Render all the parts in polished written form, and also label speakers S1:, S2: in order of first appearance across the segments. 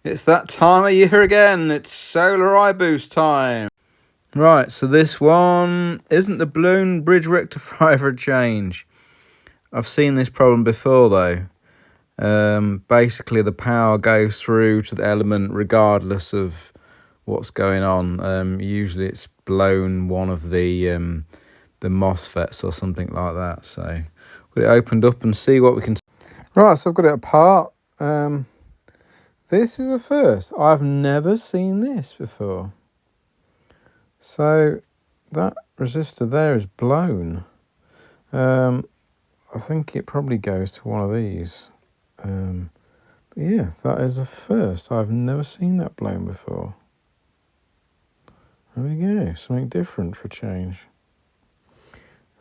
S1: It's that time of year again. It's solar iBoost time. Right, so this one isn't the balloon bridge rectifier for a change. I've seen this problem before though. Basically the power goes through to the element regardless of what's going on. Usually it's blown one of the MOSFETs or something like that. So we'll get it opened up and see what we can. Right, so I've got it apart. This is a first. I've never seen this before. So that resistor there is blown. I think it probably goes to one of these. But yeah, that is a first. I've never seen that blown before. There we go, something different for a change.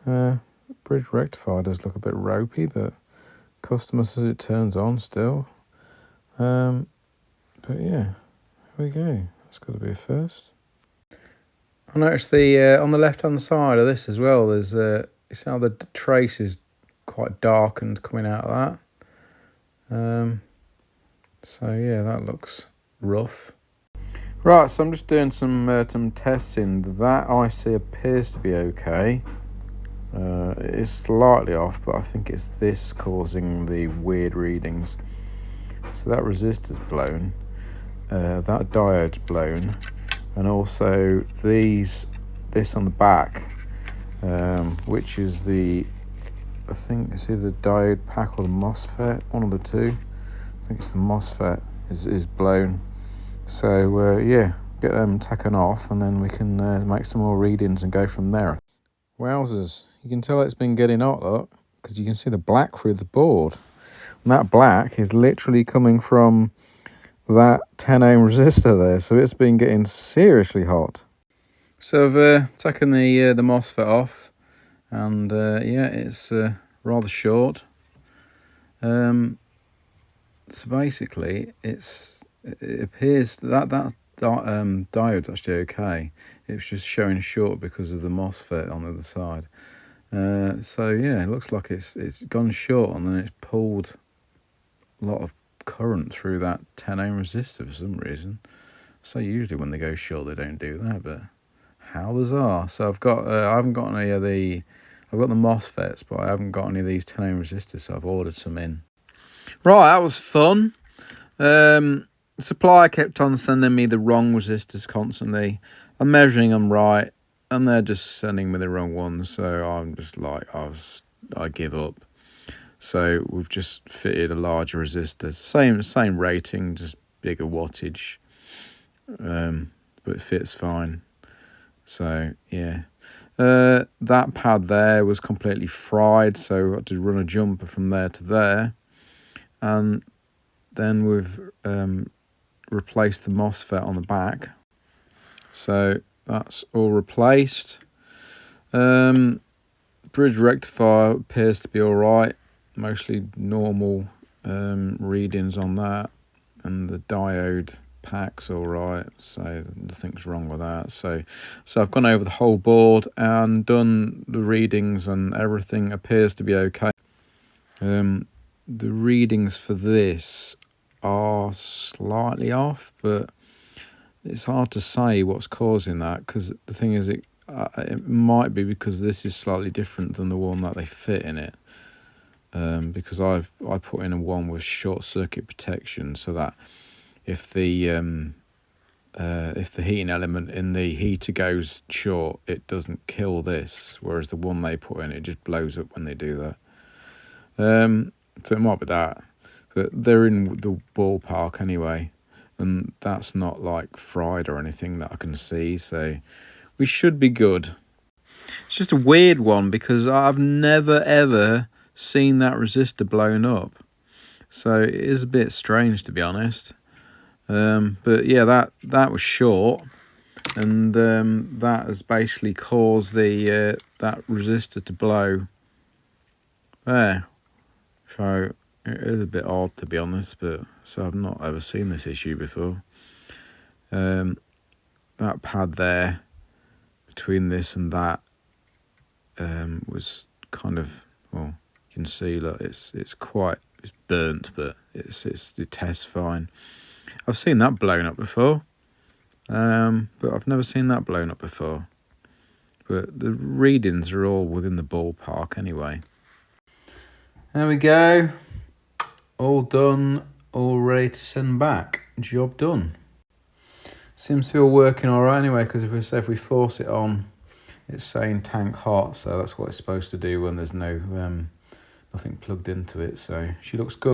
S1: Bridge rectifier does look a bit ropey, but customer says it turns on still. But yeah, there we go. That's got to be a first. I noticed the on the left-hand side of this as well. There's you see how the trace is quite darkened coming out of that. So yeah, that looks rough. Right, so I'm just doing some testing. That IC appears to be okay. It is slightly off, but I think it's this causing the weird readings. So that resistor's blown. That diode's blown, and also this on the back, which is I think it's either the diode pack or the MOSFET, one of the two. I think it's the MOSFET is blown. So yeah, get them taken off, and then we can make some more readings and go from there. Wowzers, you can tell it's been getting hot, look, because you can see the black through the board. And that black is literally coming from that 10 ohm resistor there, so it's been getting seriously hot. So I've taken the MOSFET off, and yeah, it's rather short. So basically it appears that diode's actually okay. It's just showing short because of the MOSFET on the other side. So yeah, it looks like it's gone short, and then it's pulled a lot of current through that 10 ohm resistor for some reason. So usually when they go short they don't do that, but how bizarre. So I've got I haven't got any of I've got the MOSFETs, but I haven't got any of these 10 ohm resistors, so I've ordered some in. Right, that was fun. The supplier kept on sending me the wrong resistors constantly. I'm measuring them right, and they're just sending me the wrong ones, so I'm just like, I give up. So we've just fitted a larger resistor, same rating, just bigger wattage, but it fits fine. So yeah, that pad there was completely fried, so I had to run a jumper from there to there, and then we've replaced the MOSFET on the back, so that's all replaced. Bridge rectifier appears to be all right. Mostly normal readings on that, and the diode pack's all right, so nothing's wrong with that. So I've gone over the whole board and done the readings, and everything appears to be okay. The readings for this are slightly off, but it's hard to say what's causing that, because the thing is it might be because this is slightly different than the one that they fit in it. Because I put in a one with short circuit protection, so that if the heating element in the heater goes short, it doesn't kill this, whereas the one they put in, it just blows up when they do that. So it might be that, but they're in the ballpark anyway, and that's not like fried or anything that I can see, so we should be good. It's just a weird one because I've never ever seen that resistor blown up, so it is a bit strange, to be honest. But yeah, that was short, and that has basically caused the that resistor to blow there. So it is a bit odd, to be honest, but so I've not ever seen this issue before. That pad there between this and that was kind of, well, you can see, look, it's burnt, but it tests fine. I've seen that blown up before, but I've never seen that blown up before. But the readings are all within the ballpark anyway. There we go. All done, all ready to send back. Job done. Seems to be all working all right anyway, because if we force it on, it's saying tank hot, so that's what it's supposed to do when there's no nothing plugged into it. So she looks good.